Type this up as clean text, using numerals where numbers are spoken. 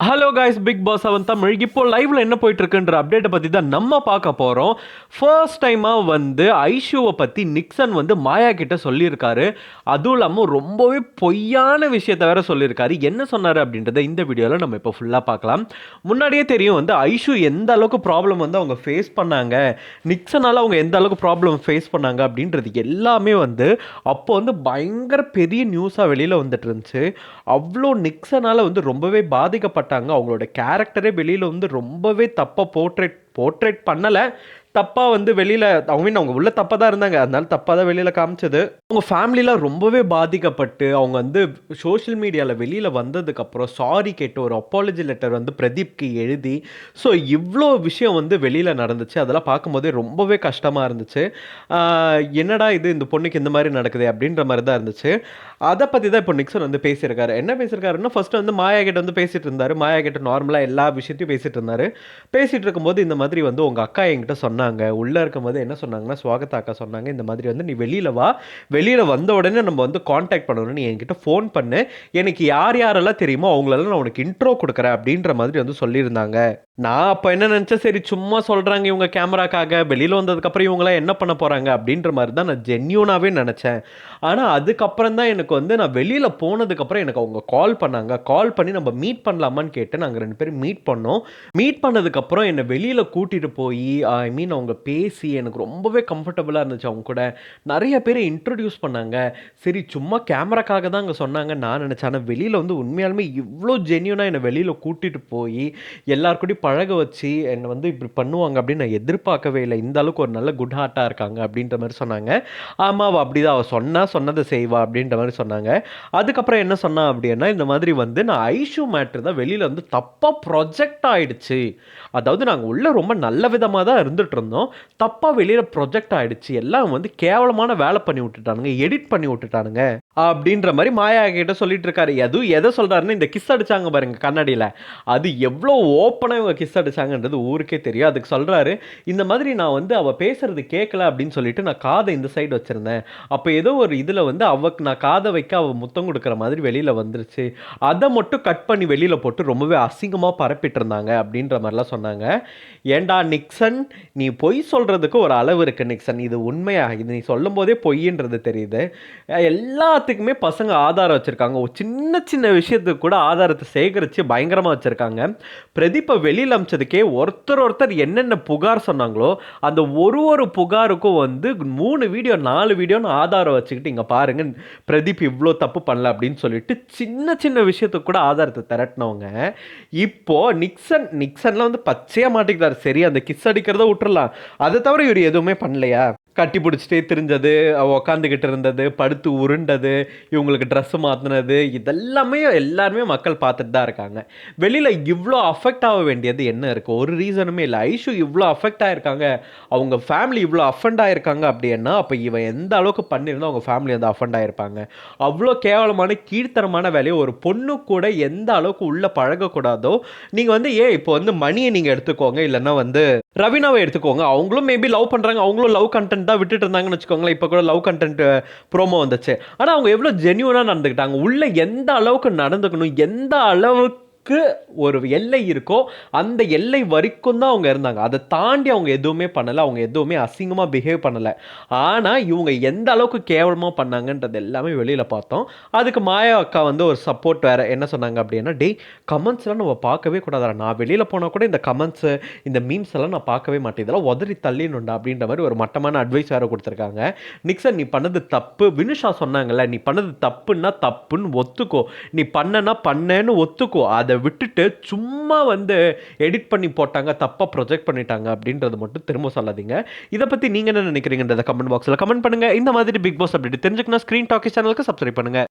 Hello guys, big pass அவன் தமிழ். இப்போ லைவ்ல என்ன போயிட்டு இருக்குன்ற அப்டேட்டை பற்றி தான் நம்ம பார்க்க போகிறோம். ஃபர்ஸ்ட் டைமாக வந்து ஐஷுவை பற்றி நிக்சன் வந்து மாயா கிட்ட சொல்லியிருக்காரு. அதுவும் இல்லாமல் ரொம்பவே பொய்யான விஷயத்த வேற சொல்லியிருக்காரு. என்ன சொன்னார் அப்படின்றத இந்த வீடியோவில் நம்ம இப்போ ஃபுல்லாக பார்க்கலாம். முன்னாடியே தெரியும் வந்து ஐஷு எந்த அளவுக்கு ப்ராப்ளம் வந்து அவங்க ஃபேஸ் பண்ணாங்க, நிக்சனால் அவங்க எந்த அளவுக்கு ப்ராப்ளம் ஃபேஸ் பண்ணாங்க அப்படின்றது எல்லாமே வந்து அப்போ வந்து பயங்கர பெரிய நியூஸாக வெளியில் வந்துட்டு இருந்துச்சு. அவ்வளோ நிக்சனால் வந்து ரொம்பவே பாதிக்கப்பட்டாங்க. அவங்களோட கேரக்டரே வெளியில் வந்து ரொம்பவே தப்பாக போர்ட்ரேட் பண்ணலை, தப்பாக வந்து வெளியில் அவங்க உள்ள தப்பாக தான் இருந்தாங்க, அதனால தப்பாக தான் வெளியில் காமிச்சது. அவங்க ஃபேமிலியில் ரொம்பவே பாதிக்கப்பட்டு அவங்க வந்து சோஷியல் மீடியாவில் வெளியில் வந்ததுக்கப்புறம் சாரி கேட்டு ஒரு அப்பாலஜி லெட்டர் வந்து பிரதீப்க்கு எழுதி, ஸோ இவ்வளோ விஷயம் வந்து வெளியில் நடந்துச்சு. அதெல்லாம் பார்க்கும்போதே ரொம்பவே கஷ்டமாக இருந்துச்சு. என்னடா இது, இந்த பொண்ணுக்கு இந்த மாதிரி நடக்குது அப்படின்ற மாதிரி தான் இருந்துச்சு. அதை பற்றி தான் இப்போ நிக்சன் வந்து பேசியிருக்காரு. என்ன பேசியிருக்காருன்னா, ஃபர்ஸ்ட் வந்து மாயா கிட்ட வந்து பேசிட்டு இருந்தார். மாயா கிட்ட நார்மலாக எல்லா விஷயத்தையும் பேசிட்டு இருந்தார். பேசிகிட்டு இருக்கும்போது இந்த மாதிரி வந்து உங்கள் அக்கா என்கிட்ட சொன்னாங்க, உள்ளே இருக்கும்போது என்ன சொன்னாங்கன்னா, ஸ்வாகதா அக்கா சொன்னாங்க, இந்த மாதிரி வந்து நீ வெளியில் வா, வெளியில் வந்த உடனே நம்ம வந்து காண்டாக்ட் பண்ணணும், நீ என்கிட்ட ஃபோன் பண்ணு, எனக்கு யார் யாரெல்லாம் தெரியுமோ அவங்களெல்லாம் நான் உனக்கு இன்ட்ரோ கொடுக்குறேன் அப்படின்ற மாதிரி வந்து சொல்லியிருந்தாங்க. நான் அப்போ என்ன நினச்சேன், சரி சும்மா சொல்கிறாங்க இவங்க கேமராக்காக, வெளியில் வந்ததுக்கப்புறம் இவங்களாம் என்ன பண்ண போகிறாங்க அப்படின்ற மாதிரி தான் நான் ஜென்யூனாகவே நினச்சேன். ஆனால் அதுக்கப்புறம் தான் எனக்கு வந்து நான் வெளியில் போனதுக்கப்புறம் எனக்கு அவங்க கால் பண்ணாங்க. கால் பண்ணி நம்ம மீட் பண்ணலாமான்னு கேட்டு நாங்கள் 2 பேரும் மீட் பண்ணோம். மீட் பண்ணதுக்கப்புறம் என்னை வெளியில் கூட்டிகிட்டு போய் அவங்க பேசி எனக்கு ரொம்பவே கம்ஃபர்டபுளாக இருந்துச்சு. அவங்க கூட நிறைய பேரை இன்ட்ரடியூஸ் பண்ணாங்க. சரி சும்மா கேமராக்காக தான் அங்கே சொன்னாங்க நான் நினச்சேன். ஆனால் வெளியில் வந்து உண்மையாலுமே இவ்வளோ ஜென்யூனாக என்னை வெளியில் கூட்டிகிட்டு போய் எல்லாருக்கூடையும் பழக வச்சு என்னை வந்து இப்படி பண்ணுவாங்க அப்படின்னு நான் எதிர்பார்க்கவே இல்லை. இந்த அளவுக்கு ஒரு நல்ல குட் ஹார்ட்டாக இருக்காங்க அப்படின்ற மாதிரி சொன்னாங்க. ஆமாம், அவள் அப்படி தான், அவள் சொன்னதை செய்வா அப்படின்ற மாதிரி சொன்னாங்க. அதுக்கப்புறம் என்ன சொன்னா அப்படின்னா, இந்த மாதிரி வந்து நான் ஐஷு மேட்ரு தான் வெளியில் வந்து தப்பாக ப்ரொஜெக்ட் ஆகிடுச்சு, அதாவது நாங்கள் உள்ள ரொம்ப நல்ல விதமாக தான் இருந்துட்டு இருந்தோம், தப்பாக வெளியில் ப்ரொஜெக்ட் ஆகிடுச்சு, எல்லாம் வந்து கேவலமான வேலை பண்ணி விட்டுட்டானுங்க, எடிட் பண்ணி விட்டுட்டானுங்க அப்படின்ற மாதிரி மாயா கிட்ட சொல்லிட்டு இருக்காரு. எதுவும் எதை சொல்கிறாருன்னு, இந்த கிஸ் அடிச்சாங்க பாருங்க கண்ணாடியில், அது எவ்வளோ ஓப்பனாக இவங்க கிஸ் அடிச்சாங்கன்றது ஊருக்கே தெரியும். அதுக்கு சொல்கிறாரு, இந்த மாதிரி நான் வந்து அவள் பேசுறது கேட்கல அப்படின்னு சொல்லிட்டு நான் காதை இந்த சைடு வச்சுருந்தேன், அப்போ ஏதோ ஒரு இதில் வந்து அவக்கு நான் காதை வைக்க அவள் முத்தம் கொடுக்குற மாதிரி வெளியில் வந்துருச்சு, அதை மட்டும் கட் பண்ணி வெளியில் போட்டு ரொம்பவே அசிங்கமாக பரப்பிட்டு இருந்தாங்க அப்படின்ற மாதிரிலாம் சொன்னாங்க. ஏண்டா நிக்சன், நீ பொய் சொல்கிறதுக்கு ஒரு அளவு இருக்குது நிக்சன், இது உண்மையா, இது நீ சொல்லும் போதே பொய்ன்றது தெரியுது. எல்லாத்துக்குமே பசங்க ஆதாரம் வச்சுருக்காங்க, ஒரு சின்ன சின்ன விஷயத்துக்கு கூட ஆதாரத்தை சேகரித்து பயங்கரமாக வச்சுருக்காங்க. பிரதீப்பை வெளியில் அமிச்சதுக்கே ஒருத்தர் என்னென்ன புகார் சொன்னாங்களோ அந்த ஒரு புகாருக்கும் வந்து 3 வீடியோ 4 வீடியோன்னு ஆதாரம் வச்சுக்கிட்டு இங்கே பாருங்க பிரதீப் இவ்வளோ தப்பு பண்ணல அப்படின்னு சொல்லிட்டு சின்ன சின்ன விஷயத்துக்கு கூட ஆதாரத்தை திரட்டினவங்க இப்போ நிக்சன்லாம் வந்து பச்சையாக மாட்டிக்கிறார். சரி, அந்த கிஸ் அடிக்கிறத விட்டுறலாம், அதை தவிர இவர் எதுவுமே பண்ணலையா? கட்டி பிடிச்சிட்டே தெரிஞ்சது, உக்காந்துக்கிட்டு இருந்தது, படுத்து உருண்டது, இவங்களுக்கு ட்ரெஸ்ஸு மாற்றினது, இதெல்லாமே எல்லாருமே மக்கள் பார்த்துட்டு தான் இருக்காங்க. வெளியில் இவ்வளோ அஃபெக்ட் ஆக வேண்டியது என்ன இருக்குது? ஒரு ரீசனுமே இல்லை. ஐஷு இவ்வளோ அஃபெக்ட் ஆகிருக்காங்க, அவங்க ஃபேமிலி இவ்வளோ அஃபெண்ட் ஆகிருக்காங்க அப்படின்னா அப்போ இவன் எந்த அளவுக்கு பண்ணியிருந்தா அவங்க ஃபேமிலி வந்து அஃபெண்ட் ஆகிருப்பாங்க. அவ்வளோ கேவலமான கீழ்த்தரமான வேலையை ஒரு பொண்ணு கூட எந்த அளவுக்கு உள்ளே பழகக்கூடாதோ, நீங்கள் வந்து இப்போ வந்து மணியை நீங்கள் எடுத்துக்கோங்க, இல்லைன்னா வந்து ரவீனாவை எடுத்துக்கோங்க, அவங்களும் மேபி லவ் பண்ணுறாங்க, அவங்களும் லவ் கண்டென்ட் தான் விட்டுட்டு இருந்தாங்கன்னு வச்சுக்கோங்களேன். இப்போ கூட லவ் கண்டென்ட் ப்ரோமோ வந்துச்சு, ஆனால் அவங்க எவ்வளோ ஜென்யூனாக நடந்துக்கிட்டாங்க, உள்ள எந்த அளவுக்கு நடந்துக்கணும், எந்த அளவுக்கு ஒரு எல்லை இருக்கோ அந்த எல்லை வரைக்கும் தான் அவங்க இருந்தாங்க. அதை தாண்டி அவங்க எதுவுமே பண்ணலை, அவங்க எதுவுமே அசிங்கமாக பிஹேவ் பண்ணலை. ஆனால் இவங்க எந்த அளவுக்கு கேவலமாக பண்ணாங்கன்றது எல்லாமே வெளியில் பார்த்தோம். அதுக்கு மாயா அக்கா வந்து ஒரு சப்போர்ட் வேறு என்ன சொன்னாங்க அப்படின்னா, கமெண்ட்ஸ்லாம் நம்ம பார்க்கவே கூடாதா, நான் வெளியில் போனால் கூட இந்த கமெண்ட்ஸு இந்த மீம்ஸ் எல்லாம் நான் பார்க்கவே மாட்டேன், இதெல்லாம் உதறி தள்ளினுண்டா அப்படின்ற மாதிரி ஒரு மட்டமான அட்வைஸ் வேறு கொடுத்துருக்காங்க. நிக்சன், நீ பண்ணது தப்பு, வினுஷா சொன்னாங்கல்ல, நீ பண்ணது தப்புன்னா தப்புன்னு ஒத்துக்கோ, நீ பண்ணேன்னு ஒத்துக்கோ, அதை விட்டுட்டு சும்மா வந்து எடிட் பண்ணி போட்டாங்க, தப்பாக ப்ரொஜெக்ட் பண்ணிட்டாங்க அப்படின்றது மட்டும் திரும்ப சொல்லாதீங்க. இதை பற்றி நீங்கள் என்ன நினைக்கிறீங்கன்றத கமெண்ட் பாக்ஸில் கமெண்ட் பண்ணுங்கள். இந்த மாதிரி பிக் பாஸ் அப்டேட் தெரிஞ்சுக்கணும் ஸ்க்ரீன் டாக்கி சேனலுக்கு சப்ஸ்கிரைப் பண்ணுங்கள்.